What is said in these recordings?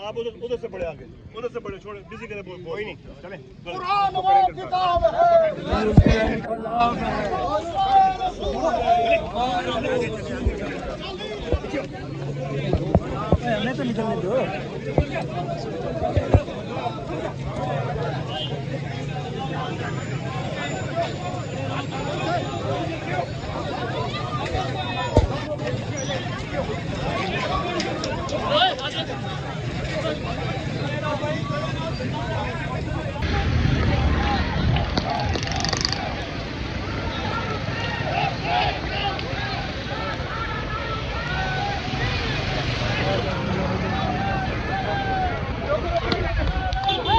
आप उधर से पढ़े आगे, उधर से पढ़े, छोड़े किसी के कोई नहीं चले। कुरान वो किताब है। हमें तो निकलने दो।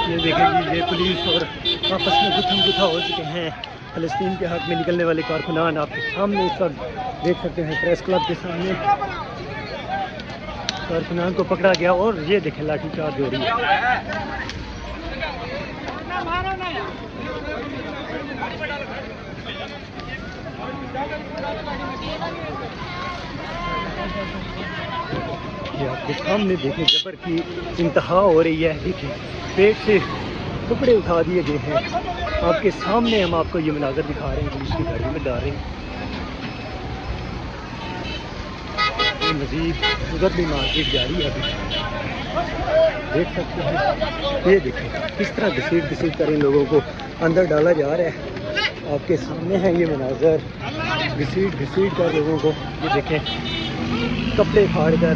ये देखेंगे, ये पुलिस और आपस में गुत्थम गुत्था हो चुके हैं। फ़लस्तीन के हक़ में निकलने वाले कारकुनान आपके सामने इस वक्त देख सकते हैं, प्रेस क्लब के सामने कारकुनान को पकड़ा गया और ये देखें लाठीचार्ज हो रही है। ये आपके सामने देखें, जबर की इंतहा हो रही है। देखें, पेट से टुकड़े उठा दिए गए हैं। आपके सामने हम आपको ये मनाज़र दिखा रहे हैं, पुलिस की गाड़ी में डाल रहे हैं। ये मज़ीद उधर भी मार्केट जारी है अभी, देख सकते हैं। ये देखें किस तरह घसीट कर इन लोगों को अंदर डाला जा रहा है। आपके सामने है ये मनाज़र, घसीट कर लोगों को, ये देखें, कपड़े फाड़ कर,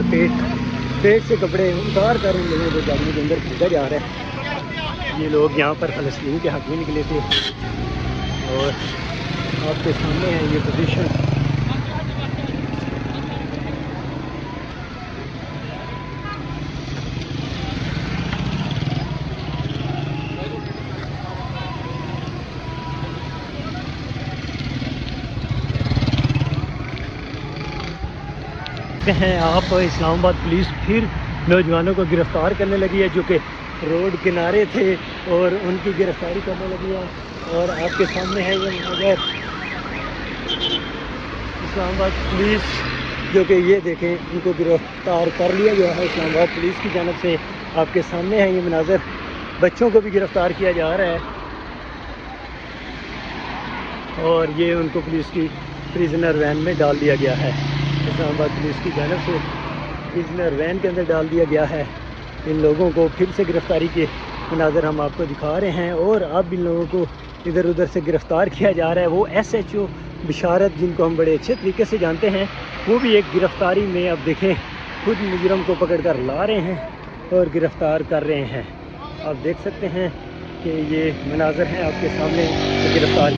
पेट से कपड़े उतार कर इन लोगों को गाड़ी के अंदर भेजा जा रहा है। ये लोग यहाँ पर फ़लस्तीन के हक़ में निकले थे और आपके सामने है ये पोजीशन। हैं आप, इस्लामाबाद पुलिस फिर नौजवानों को गिरफ़्तार करने लगी है जो कि रोड किनारे थे और उनकी गिरफ़्तारी करने लगी है। और आपके सामने है ये मगर इस्लामाबाद पुलिस जो कि ये देखें, उनको गिरफ़्तार कर लिया गया है इस्लामाबाद पुलिस की जानिब से। आपके सामने है ये मनाज़र, बच्चों को भी गिरफ़्तार किया जा रहा है और ये उनको पुलिस की प्रिजनर वैन में डाल दिया गया है। इस्लामाबाद पुलिस की जानिब से प्रिजनर वैन के अंदर डाल दिया गया है। इन लोगों को फिर से गिरफ़्तारी के मनाज़र हम आपको दिखा रहे हैं और अब इन लोगों को इधर उधर से गिरफ़्तार किया जा रहा है। वो SHO बिशारत, जिनको हम बड़े अच्छे तरीके से जानते हैं, वो भी एक गिरफ़्तारी में अब देखें खुद मुजरम को पकड़ कर ला रहे हैं और गिरफ़्तार कर रहे हैं। आप देख सकते हैं कि ये मनाज़र हैं आपके सामने गिरफ़्तार।